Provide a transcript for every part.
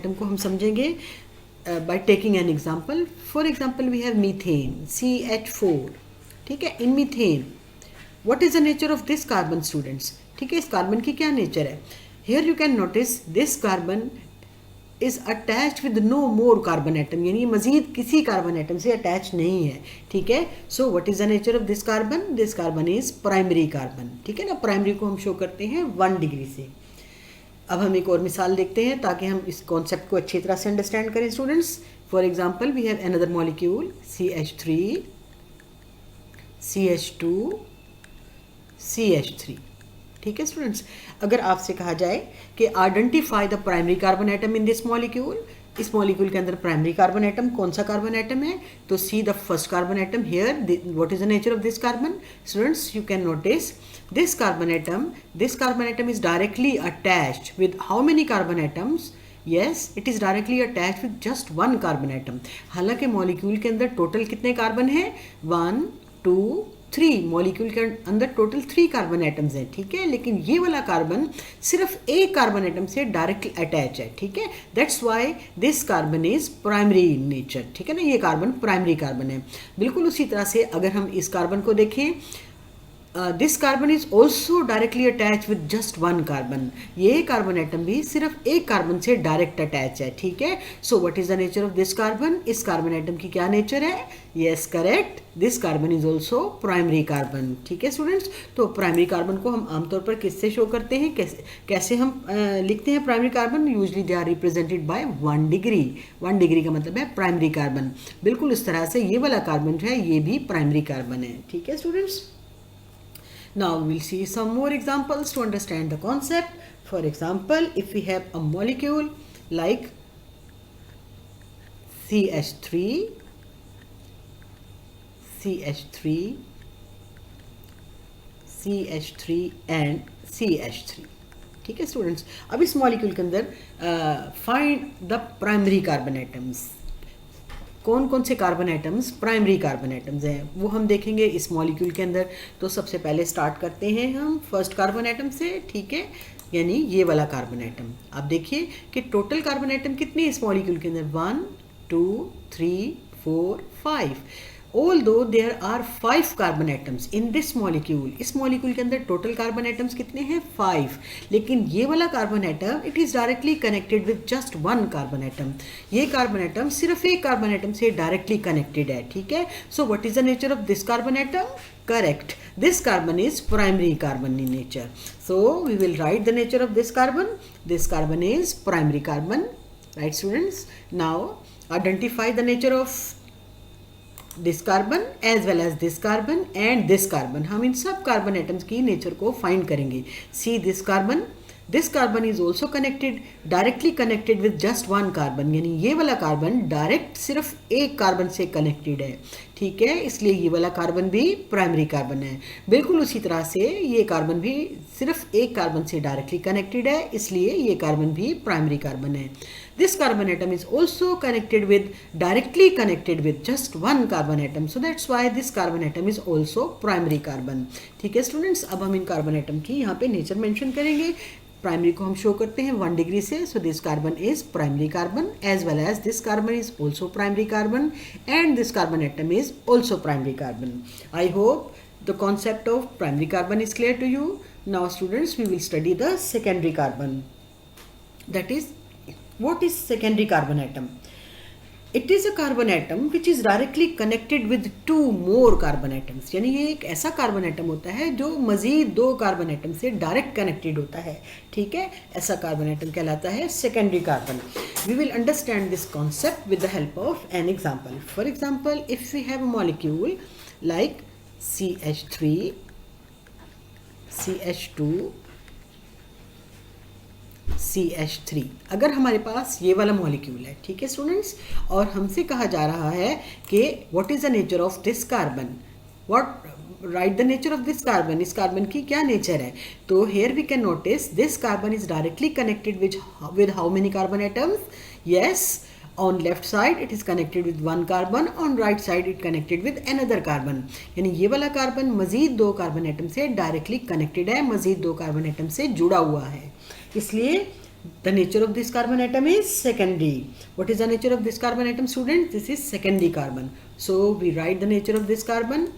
Atom को हम समझेंगे by taking an example. For example we have methane CH4. ठीक है, in methane what is the nature of this carbon students. ठीक है, इस कार्बन की क्या नेचर है. Here you can notice this carbon is attached with no more carbon atom, यानी मजीद किसी कार्बन एटम से अटैच नहीं है. ठीक है, so what is the nature of this carbon. This carbon is primary carbon. ठीक है ना, प्राइमरी को हम शो करते हैं 1 डिग्री से. अब हम एक और मिसाल देखते हैं ताकि हम इस कॉन्सेप्ट को अच्छी तरह से अंडरस्टैंड करें students. For example we have another molecule CH3 CH2 CH3. ठीक है स्टूडेंट्स, अगर आपसे कहा जाए कि identify the primary carbon atom in this molecule, इस मॉलिक्यूल के अंदर प्राइमरी कार्बन एटम कौन सा कार्बन एटम है, तो see the first carbon atom. Here what is the nature of this carbon students. You can notice this carbon atom is directly attached with how many carbon atoms. yes, it is directly attached with just one carbon atom. हालांकि molecule के अंदर total कितने carbon है, 1 2 3. Molecule के अंदर total 3 carbon atoms हैं. ठीक है, लेकिन ये वाला कार्बन सिर्फ एक कार्बन एटम से डायरेक्टली अटैच है. ठीक है, that's why this carbon is primary in nature. ठीक है ना, ये कार्बन प्राइमरी कार्बन है. बिल्कुल उसी तरह से अगर हम इस कार्बन को देखें, this carbon is also directly attach with just 1 carbon. ये कार्बन एटम भी सिर्फ एक कार्बन से डायरेक्ट अटैच है. ठीक है, so what is the nature of this carbon. इस कार्बन एटम की क्या नेचर है. Yes correct, this carbon is also primary carbon. ठीक है स्टूडेंट्स, तो प्राइमरी कार्बन को हम आमतौर पर किससे शो करते हैं, कैसे हम लिखते हैं primary carbon. Usually they are represented by 1 degree. 1 degree का मतलब है प्राइमरी कार्बन. बिल्कुल इस तरह से ये वाला कार्बन जो है ये भी प्राइमरी कार्बन है. ठीक है students, now we will see some more examples to understand the concept. For example, if we have a molecule like CH3 and CH3. ठीक है स्टूडेंट्स, अब इस मॉलिक्यूल के अंदर find the primary carbon atoms. कौन कौन से carbon atoms primary carbon atoms हैं वो हम देखेंगे इस मॉलिक्यूल के अंदर. तो सबसे पहले स्टार्ट करते हैं हम फर्स्ट कार्बन एटम से. ठीक है, यानी ये वाला कार्बन एटम. आप देखिए कि टोटल कार्बन एटम कितने इस मॉलिक्यूल के अंदर, 1 2 3 4 5. Although there are 5 carbon atoms in this molecule, इस मॉलिक्यूल के अंदर टोटल कार्बन एटम्स कितने हैं, 5. लेकिन ये वाला carbon atom it is directly connected with just 1 carbon atom. ये कार्बन एटम सिर्फ एक कार्बन एटम से डायरेक्टली कनेक्टेड है. ठीक है, so what is the nature of this carbon atom. Correct, this carbon is primary carbon in nature. So we will write the nature of this carbon. This carbon is primary carbon. Right students, now identify the nature of this carbon as well as this carbon and this carbon. हम इन सब carbon atoms की nature को find करेंगे. See this carbon is also connected, directly connected with just 1 carbon, यानी ये वाला carbon direct सिर्फ एक कार्बन से कनेक्टेड है. ठीक है, इसलिए ये वाला कार्बन भी प्राइमरी कार्बन है. बिल्कुल उसी तरह से ये कार्बन भी सिर्फ एक कार्बन से डायरेक्टली कनेक्टेड है, इसलिए ये कार्बन भी प्राइमरी कार्बन है. This carbon atom is also directly connected with just 1 carbon atom. So that's why this carbon atom is also primary carbon. ठीक है स्टूडेंट्स, अब हम इन कार्बन एटम की यहाँ पे नेचर मेंशन करेंगे. प्राइमरी को हम शो करते हैं 1 डिग्री से. So this carbon is primary carbon as well as this carbon is also primary carbon and this carbon atom is also primary carbon. I hope the concept of primary carbon is clear to you. Now students, we will study the secondary carbon. That is, what is secondary carbon atom? It is a carbon atom which is directly connected with 2 more carbon atoms. यानी ये एक ऐसा carbon atom होता है जो मजीद 2 carbon atom से direct connected होता है. ठीक है, ऐसा कार्बन एटम कहलाता है secondary carbon. We will understand this concept with the help of an example. For example, if we have a molecule like CH3 CH2 CH3. अगर हमारे पास ये वाला मॉलिक्यूल है, ठीक है स्टूडेंट्स, और हमसे कहा जा रहा है कि what is the nature of this carbon, right the nature of this carbon. इस कार्बन की क्या नेचर है. तो here we can notice this carbon is directly connected with how many carbon atoms. Yes, on left side it is connected with 1 carbon, on right side it connected with another carbon. यानी ये वाला carbon मजीद 2 carbon atom से directly connected है, मजीद 2 carbon atom से जुड़ा हुआ है. इसलिए The nature of this carbon atom is secondary. What is the nature of this carbon atom, students? This is secondary carbon. So we write the nature of this carbon.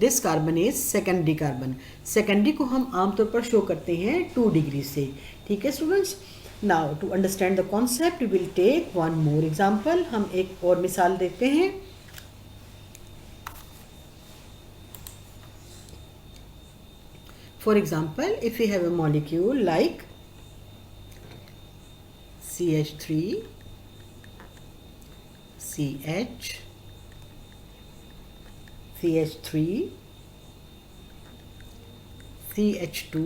This carbon is secondary carbon. Secondary को हम आमतौर पर show करते हैं 2 degree से. ठीक है students. Now to understand the concept we will take one more example. हम एक और मिसाल देते हैं. For example, if you have a molecule like CH3 CH CH3 CH2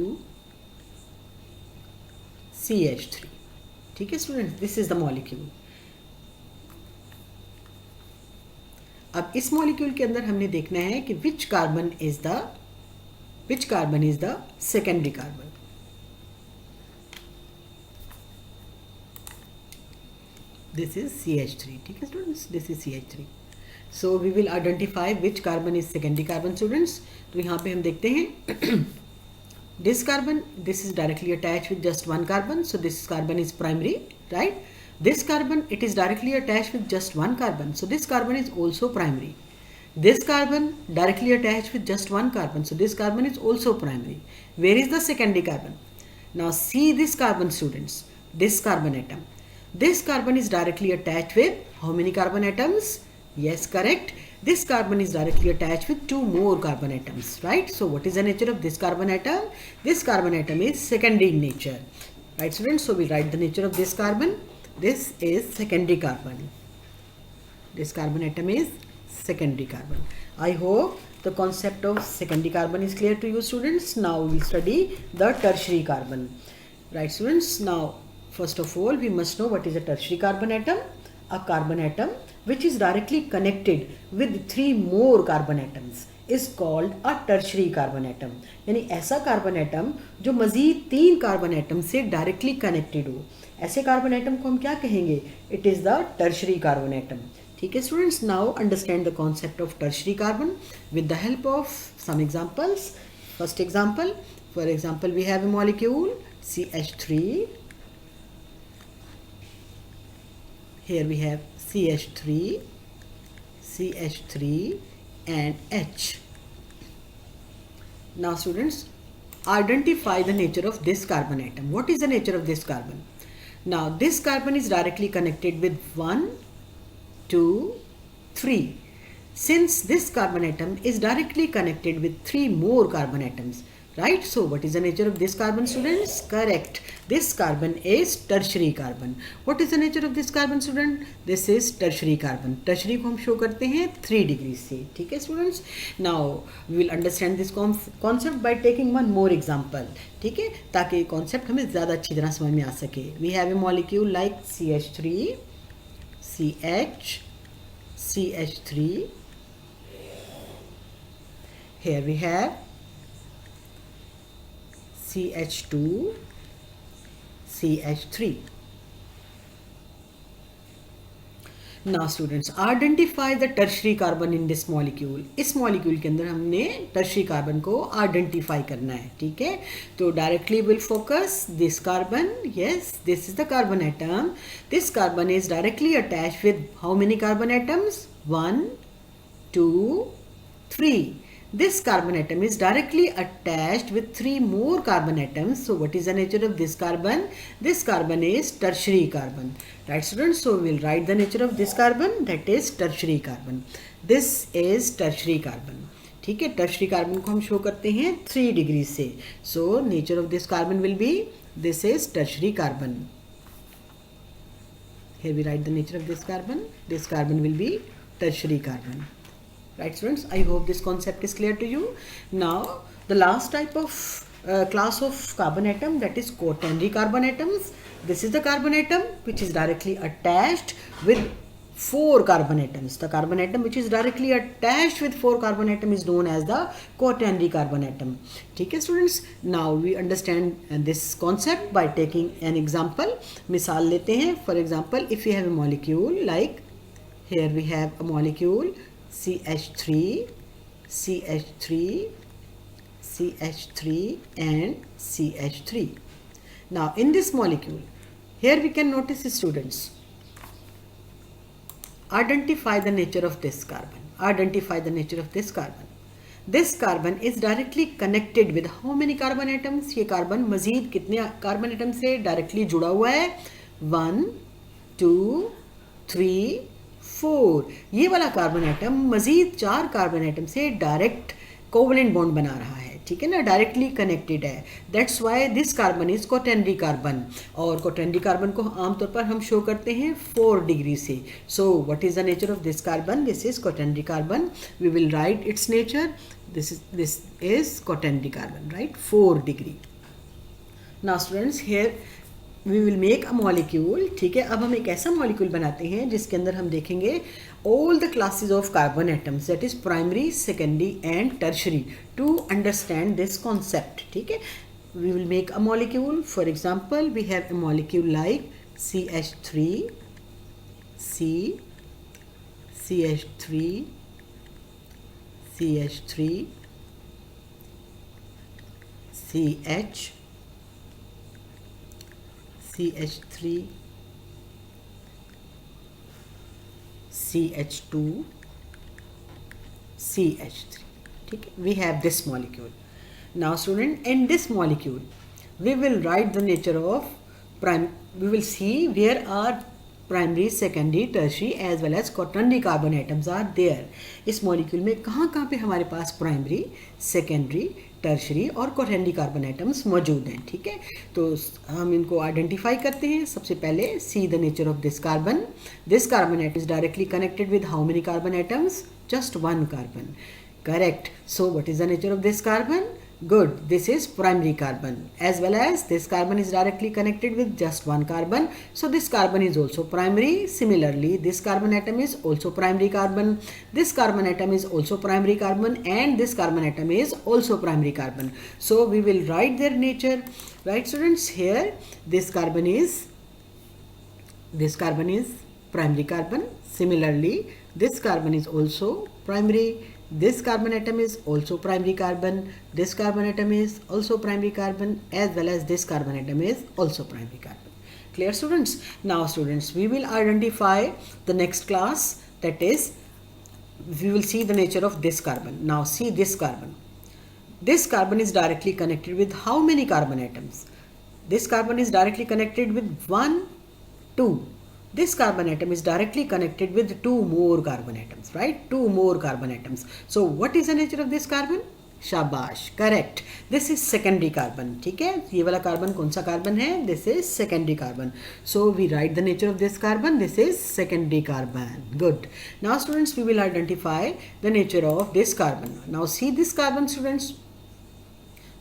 CH3. ठीक है student, this is the molecule. अब इस मॉलिक्यूल के अंदर हमने देखना है कि which carbon is the secondary carbon. This is CH3. ठीक है students, this is CH3. So we will identify which carbon is secondary carbon, students. तो यहाँ पे हम देखते हैं this carbon, this is directly attached with just one carbon, so this carbon is primary, right? This carbon, it is directly attached with just one carbon, so this carbon is also primary. This carbon directly attached with just one carbon, so this carbon is also primary. Where is the secondary carbon? Now see this carbon, students, this carbon atom. This carbon is directly attached with how many carbon atoms? Yes, correct. This carbon is directly attached with 2 more carbon atoms, right? So what is the nature of this carbon atom? This carbon atom is secondary in nature, right students? So we write the nature of this carbon. This is secondary carbon. This carbon atom is secondary carbon. I hope the concept of secondary carbon is clear to you, students. Now we will study the tertiary carbon, right students? Now first of all we must know what is a tertiary carbon atom. A carbon atom which is directly connected with 3 more carbon atoms is called a tertiary carbon atom. यानी ऐसा carbon atom जो मजीद 3 carbon atom से directly connected हो, ऐसे carbon atom को हम क्या कहेंगे? It is the tertiary carbon atom. ठीक है students. Now understand the concept of tertiary carbon with the help of some examples. First example, for example we have a molecule CH3. Here we have CH3, CH3 and H. Now students, identify the nature of this carbon atom. What is the nature of this carbon? Now this carbon is directly connected with 1, 2, 3. Since this carbon atom is directly connected with 3 more carbon atoms, right? So what is the nature of this carbon, students? Correct. This carbon is tertiary carbon. What is the nature of this carbon, student? This is tertiary carbon. Tertiary को हम show करते हैं 3 degree से. ठीक है students. Now we will understand this concept by taking one more example. ठीक है, ताकि कॉन्सेप्ट हमें ज़्यादा अच्छी तरह समझ में आ सके. We have a molecule like CH3, CH, CH3. Here we have CH2, CH3. Now students, identify the tertiary carbon in this molecule. इस molecule के अंदर हमने tertiary carbon को identify करना है. ठीक है, तो directly will focus this carbon. Yes, this is the carbon atom. This carbon is directly attached with how many carbon atoms? 1, 2, 3. This carbon atom is directly attached with 3 more carbon atoms. So what is the nature of this carbon? This carbon is tertiary carbon, right students? So we will write the nature of this carbon, that is tertiary carbon. This is tertiary carbon. ठीक है, tertiary carbon को हम show करते हैं 3 degree से. So nature of this carbon will be, this is tertiary carbon. Here we write the nature of this carbon. This carbon will be tertiary carbon. Right students, I hope this concept is clear to you. Now the last type of class of carbon atom, that is quaternary carbon atoms. This is the carbon atom which is directly attached with 4 carbon atoms. The carbon atom which is directly attached with 4 carbon atom is known as the quaternary carbon atom. ठीक है students. Now we understand this concept by taking an example. मिसाल लेते हैं. For example, if we have a molecule like, here we have a molecule CH3, CH3, CH3 and CH3. Now in this molecule, here we can notice, students, identify the nature of this carbon. Identify the nature of this carbon. This carbon is directly connected with how many carbon atoms? ये carbon मजीद कितने carbon atom से directly जुड़ा हुआ है? 1, 2, 3, 4. ये वाला carbon atom मजीद 4 carbon atom से डायरेक्ट कोवलेंट बॉन्ड बना रहा है, ठीक है ना, डायरेक्टली कनेक्टेड है. That's why this carbon is quaternary carbon. और क्वाटर्नरी कार्बन को आमतौर पर हम शो करते हैं 4 डिग्री से. So what is the nature of this carbon? This is quaternary carbon. We will write its nature. this is quaternary carbon, right? 4 degree. Now students, here we will make a molecule. ठीक है, अब हम एक ऐसा molecule बनाते हैं जिसके अंदर हम देखेंगे all the classes of carbon atoms, that is primary, secondary and tertiary, to understand this concept. ठीक है, we will make a molecule. For example, we have a molecule like CH3, CH3, CH3, CH, CH3, CH2, CH3. ठीक है, we have this molecule. Now student, in this molecule we will write the nature of we will see where are primary, secondary, tertiary as well as quaternary carbon atoms are there. इस मॉलिक्यूल में कहाँ कहाँ पे हमारे पास primary, secondary, tertiary और quaternary carbon atoms मौजूद हैं. ठीक है, तो हम इनको आइडेंटिफाई करते हैं. सबसे पहले see the nature of this carbon. This carbon atom is directly connected with how many carbon atoms? Just 1 carbon. Correct. So what is the nature of this carbon? Good. This is primary carbon, as well as this carbon is directly connected with just 1 carbon. So this carbon is also primary. Similarly, this carbon atom is also primary carbon. This carbon atom is also primary carbon, and this carbon atom is also primary carbon. So we will write their nature. Right, students? Here, this carbon is primary carbon. Similarly, this carbon is also primary. This carbon atom is also primary carbon. This carbon atom is also primary carbon, as well as this carbon atom is also primary carbon. Clear, students? Now students, we will identify the next class, that is we will see the nature of this carbon. Now see this carbon. This carbon is directly connected with how many carbon atoms? This carbon is directly connected with 1, 2. This carbon atom is directly connected with 2 more carbon atoms, right? 2 more carbon atoms. So what is the nature of this carbon? शाबाश, correct. This is secondary carbon. ठीक है, ये वाला carbon कौन सा carbon है? This is secondary carbon. So we write the nature of this carbon. This is secondary carbon. Good. Now students, we will identify the nature of this carbon. Now see this carbon, students.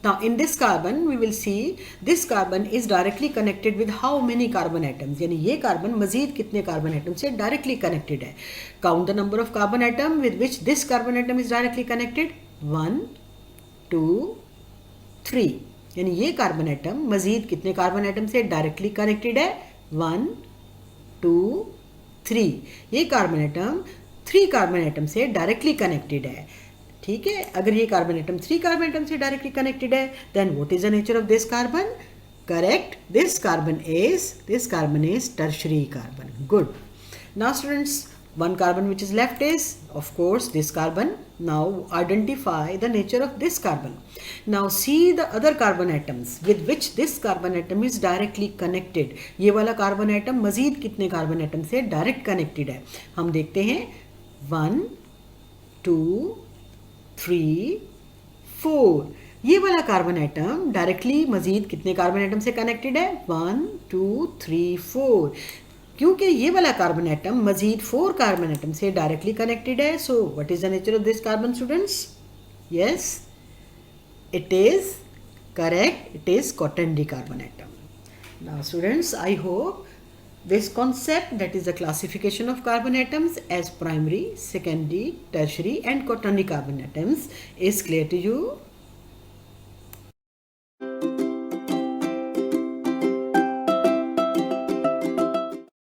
Now in this carbon we will see this carbon is directly connected with how many carbon atoms? यानी ये carbon मजीद कितने carbon atom से directly connected है? Count the number of carbon atom with which this carbon atom is directly connected. 1, 2, 3. यानी ये carbon atom मजीद कितने कार्बन एटम से डायरेक्टली कनेक्टेड है? 1, 2, 3. ये कार्बन एटम 3 कार्बन एटम से डायरेक्टली कनेक्टेड है. ठीक है, अगर ये कार्बन एटम 3 कार्बन एटम से डायरेक्टली कनेक्टेड है, then what is the nature of this carbon? Correct. This carbon is tertiary carbon. Good. Now students, one carbon which is left is of course this carbon. Now identify the nature of this carbon. Now see the other carbon atoms with which this carbon atom is directly connected. ये वाला carbon atom मजीद कितने carbon atom से direct connected है? हम देखते हैं 1, 2, 3, 4. ये वाला कार्बन एटम डायरेक्टली मजीद कितने कार्बन एटम से कनेक्टेड है? 1, 2, 3, 4. क्योंकि ये वाला कार्बन एटम मजीद 4 कार्बन एटम से डायरेक्टली कनेक्टेड है. So what is the nature of this carbon, students? Yes, it is correct. It is quaternary carbon atom. Now students, I hope this concept, that is the classification of carbon atoms as primary, secondary, tertiary and quaternary carbon atoms, is clear to you.